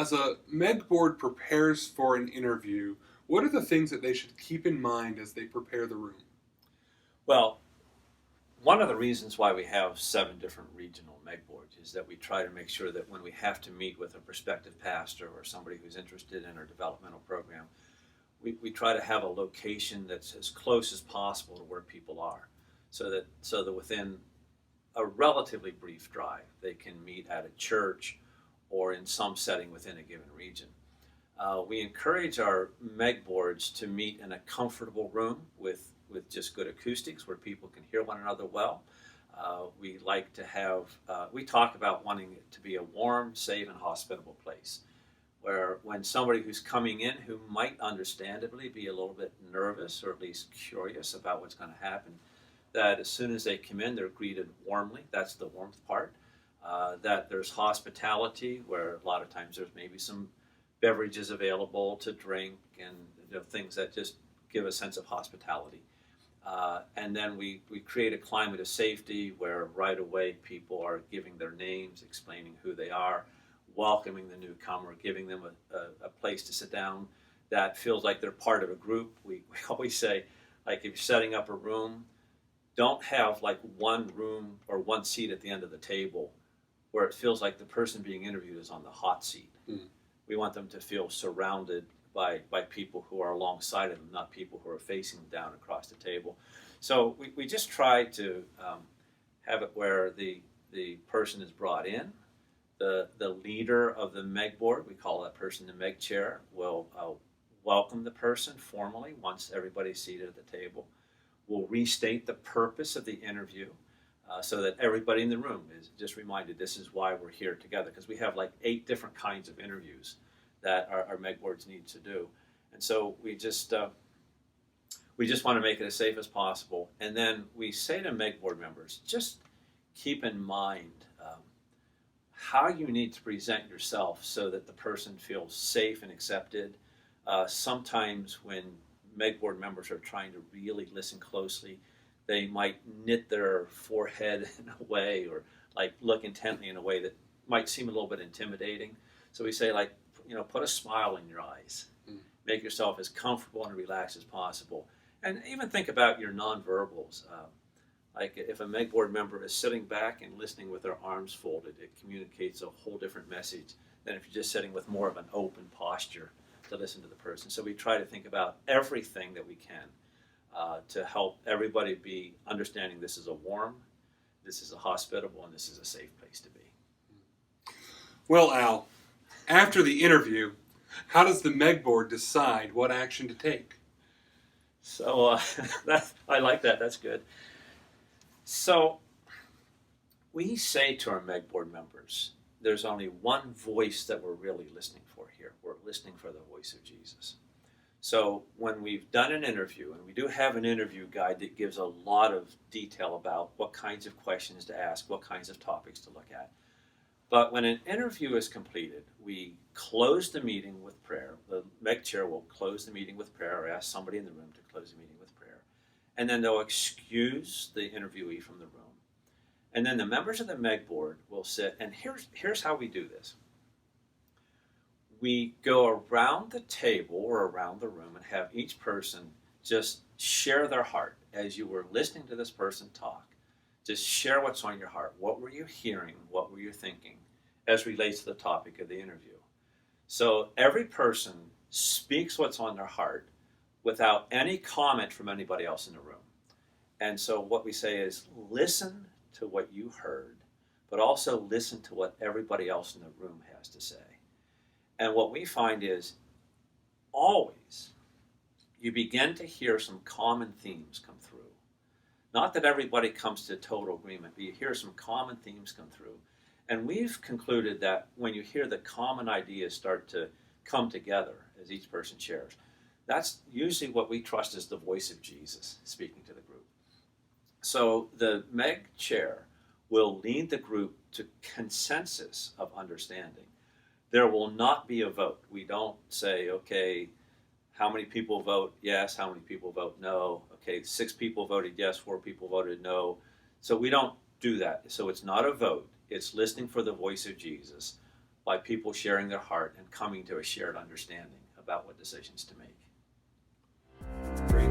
as a Meg board prepares for an interview, what are the things that they should keep in mind as they prepare the room? Well, one of the reasons why we have 7 different regional MEG boards is that we try to make sure that when we have to meet with a prospective pastor or somebody who's interested in our developmental program, we try to have a location that's as close as possible to where people are, so that within a relatively brief drive they can meet at a church or in some setting within a given region. We encourage our MEG boards to meet in a comfortable room with just good acoustics where people can hear one another well. We like to have, we talk about wanting it to be a warm, safe, and hospitable place where when somebody who's coming in who might understandably be a little bit nervous or at least curious about what's going to happen, that as soon as they come in, they're greeted warmly. That's the warmth part. That there's hospitality where a lot of times there's maybe some beverages available to drink and things that just give a sense of hospitality. And then we create a climate of safety where right away people are giving their names, explaining who they are, welcoming the newcomer, giving them a place to sit down that feels like they're part of a group. We always say, like, if you're setting up a room, don't have like one room or one seat at the end of the table where it feels like the person being interviewed is on the hot seat. Mm. We want them to feel surrounded by people who are alongside of them, not people who are facing them down across the table. So we just try to have it where the person is brought in. The leader of the MEG board, we call that person the MEG chair, will welcome the person formally once everybody's seated at the table. We'll restate the purpose of the interview so that everybody in the room is just reminded this is why we're here together, because we have like 8 different kinds of interviews that our MEG boards need to do. And so we just want to make it as safe as possible. And then we say to MEG board members, just keep in mind how you need to present yourself so that the person feels safe and accepted. Sometimes when MEG board members are trying to really listen closely, they might knit their forehead in a way or like look intently in a way that might seem a little bit intimidating. So we say, like, put a smile in your eyes. Make yourself as comfortable and relaxed as possible. And even think about your nonverbals. Like if a MEG board member is sitting back and listening with their arms folded, it communicates a whole different message than if you're just sitting with more of an open posture to listen to the person. So we try to think about everything that we can to help everybody be understanding this is a warm, this is a hospitable, and this is a safe place to be. Well, Al, after the interview, how does the MEG board decide what action to take? So I like that. That's good. So we say to our MEG board members, there's only one voice that we're really listening for here. We're listening for the voice of Jesus. So when we've done an interview, and we do have an interview guide that gives a lot of detail about what kinds of questions to ask, what kinds of topics to look at. But when an interview is completed, we close the meeting with prayer. The MEG chair will close the meeting with prayer or ask somebody in the room to close the meeting with prayer. And then they'll excuse the interviewee from the room. And then the members of the MEG board will sit, and here's how we do this. We go around the table or around the room and have each person just share their heart as you were listening to this person talk. Just share what's on your heart. What were you hearing? What were you thinking as relates to the topic of the interview? So every person speaks what's on their heart without any comment from anybody else in the room. And so what we say is listen to what you heard, but also listen to what everybody else in the room has to say. And what we find is always you begin to hear some common themes come through. Not that everybody comes to total agreement, but you hear some common themes come through. And we've concluded that when you hear the common ideas start to come together as each person shares, that's usually what we trust is the voice of Jesus speaking to the group. So the MEG chair will lead the group to consensus of understanding. There will not be a vote. We don't say, okay, how many people vote yes, how many people vote no. Okay, 6 people voted yes, 4 people voted no. So we don't do that. So it's not a vote. It's listening for the voice of Jesus by people sharing their heart and coming to a shared understanding about what decisions to make. Great.